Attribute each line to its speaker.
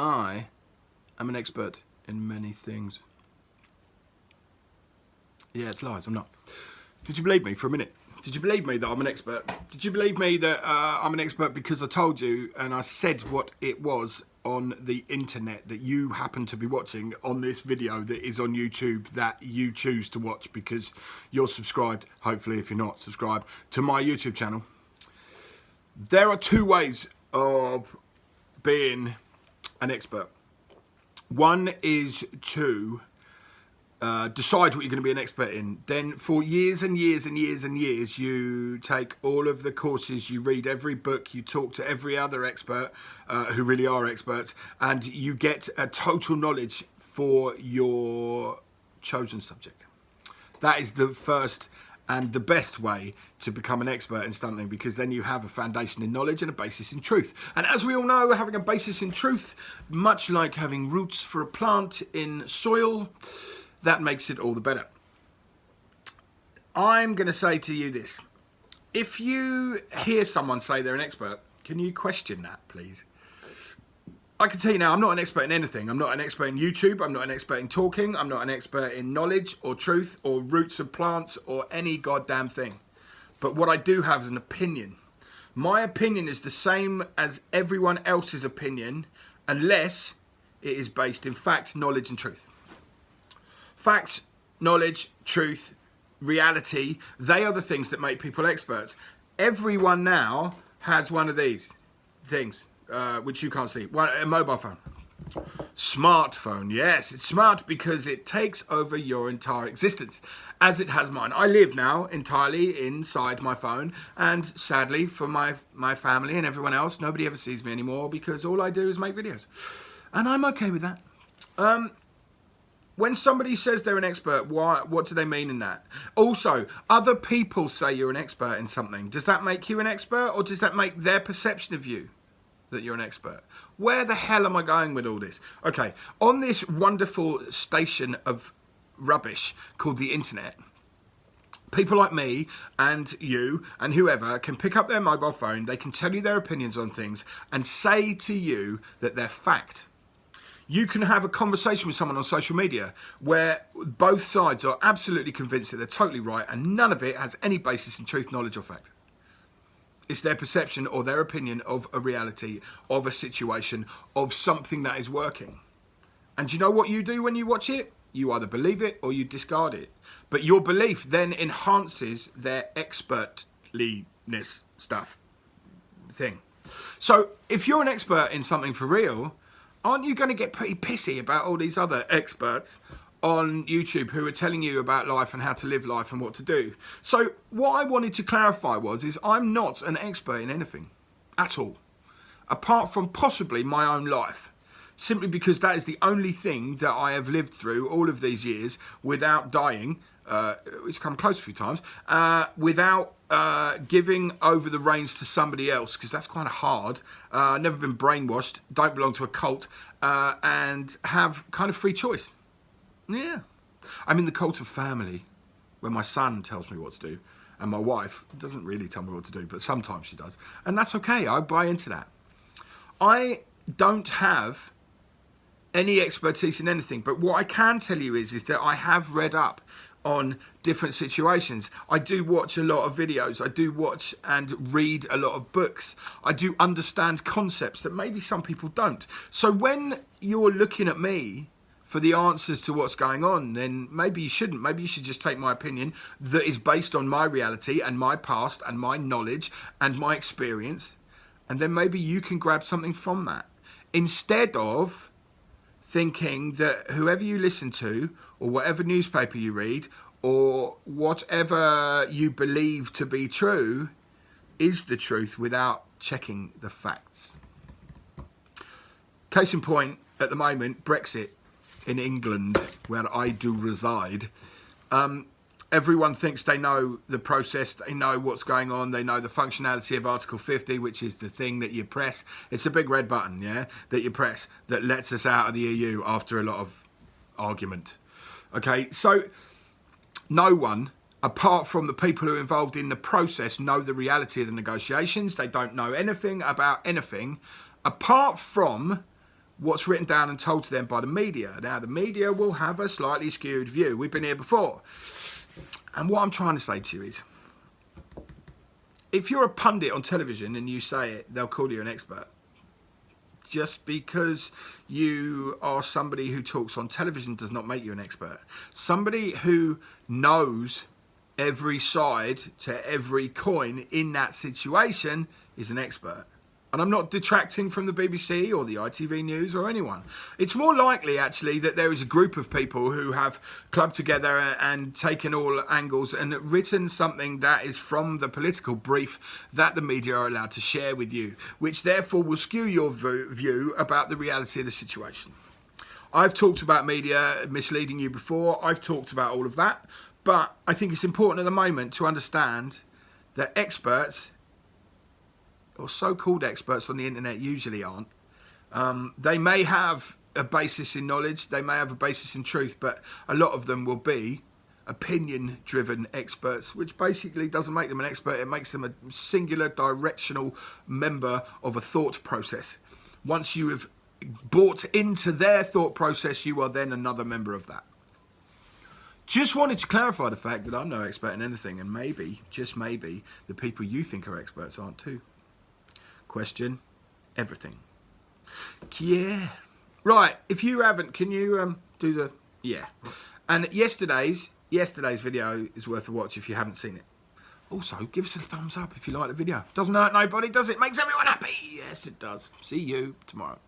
Speaker 1: I am an expert in many things. Yeah, it's lies, I'm not. Did you believe me for a minute? Did you believe me that I'm an expert? Did you believe me that I'm an expert because I told you and I said what it was on the internet that you happen to be watching on this video that is on YouTube that you choose to watch because you're subscribed, hopefully if you're not subscribed, to my YouTube channel? There are two ways of being an expert. One is to decide what you're going to be an expert in. Then for years and years and years and years, you take all of the courses, you read every book, you talk to every other expert who really are experts, and you get a total knowledge for your chosen subject. That is the first and the best way to become an expert in something, because then you have a foundation in knowledge and a basis in truth. And as we all know, having a basis in truth, much like having roots for a plant in soil, that makes it all the better. I'm going to say to you this. If you hear someone say they're an expert, can you question that, please? I can tell you now, I'm not an expert in anything. I'm not an expert in YouTube. I'm not an expert in talking. I'm not an expert in knowledge or truth or roots of plants or any goddamn thing. But what I do have is an opinion. My opinion is the same as everyone else's opinion, unless it is based in fact, knowledge and truth. Facts, knowledge, truth, reality, they are the things that make people experts. Everyone now has one of these things, which you can't see. A mobile phone. Smartphone, yes, it's smart because it takes over your entire existence, as it has mine. I live now entirely inside my phone, and sadly for my family and everyone else, nobody ever sees me anymore because all I do is make videos. And I'm okay with that. When somebody says they're an expert, what do they mean in that? Also, other people say you're an expert in something. Does that make you an expert, or does that make their perception of you that you're an expert? Where the hell am I going with all this? Okay, on this wonderful station of rubbish called the internet, people like me and you and whoever can pick up their mobile phone, they can tell you their opinions on things and say to you that they're fact. You can have a conversation with someone on social media where both sides are absolutely convinced that they're totally right and none of it has any basis in truth, knowledge or fact. It's their perception or their opinion of a reality, of a situation, of something that is working. And do you know what you do when you watch it? You either believe it or you discard it. But your belief then enhances their expertliness stuff thing. So if you're an expert in something for real, aren't you going to get pretty pissy about all these other experts on YouTube who are telling you about life and how to live life and what to do? So what I wanted to clarify is I'm not an expert in anything at all, apart from possibly my own life, simply because that is the only thing that I have lived through all of these years without dying. It's come close a few times, without giving over the reins to somebody else, because that's kind of hard. Never been brainwashed, don't belong to a cult, and have kind of free choice. Yeah. I'm in the cult of family, where my son tells me what to do, and my wife doesn't really tell me what to do, but sometimes she does. And that's okay, I buy into that. I don't have any expertise in anything, but what I can tell you is that I have read up on different situations. I do watch a lot of videos. I do watch and read a lot of books. I do understand concepts that maybe some people don't. So when you're looking at me for the answers to what's going on, then maybe you shouldn't. Maybe you should just take my opinion that is based on my reality and my past and my knowledge and my experience, and then maybe you can grab something from that, instead of thinking that whoever you listen to or whatever newspaper you read or whatever you believe to be true is the truth without checking the facts. Case in point, at the moment, Brexit in England, where I do reside, everyone thinks they know the process, they know what's going on, they know the functionality of Article 50, which is the thing that you press. It's a big red button, yeah, that you press that lets us out of the EU after a lot of argument. Okay, so no one, apart from the people who are involved in the process, know the reality of the negotiations. They don't know anything about anything, apart from what's written down and told to them by the media. Now, the media will have a slightly skewed view. We've been here before. And what I'm trying to say to you is, if you're a pundit on television and you say it, they'll call you an expert. Just because you are somebody who talks on television does not make you an expert. Somebody who knows every side to every coin in that situation is an expert. And I'm not detracting from the BBC or the ITV News or anyone. It's more likely, actually, that there is a group of people who have clubbed together and taken all angles and written something that is from the political brief that the media are allowed to share with you, which therefore will skew your view about the reality of the situation. I've talked about media misleading you before. I've talked about all of that. But I think it's important at the moment to understand that experts, or so-called experts on the internet, usually aren't. They may have a basis in knowledge, they may have a basis in truth, but a lot of them will be opinion-driven experts, which basically doesn't make them an expert. It makes them a singular, directional member of a thought process. Once you have bought into their thought process, you are then another member of that. Just wanted to clarify the fact that I'm no expert in anything, and maybe, just maybe, the people you think are experts aren't too. Question everything. Yeah. Right, if you haven't, can you do the... Yeah. And yesterday's video is worth a watch if you haven't seen it. Also, give us a thumbs up if you like the video. Doesn't hurt nobody, does it? Makes everyone happy. Yes, it does. See you tomorrow.